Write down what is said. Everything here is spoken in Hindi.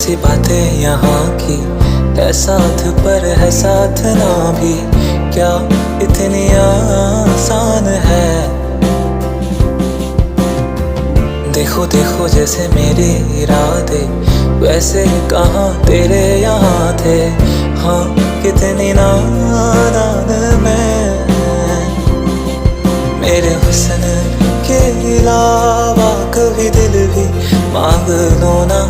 सी बातें यहाँ की है साथ पर है साथ ना भी, क्या इतनी आसान है। देखो देखो जैसे मेरे इरादे वैसे कहाँ तेरे यहाँ थे, हाँ कितनी नादान मैं। मेरे हुस्न के अलावा कभी दिल भी मांग लो ना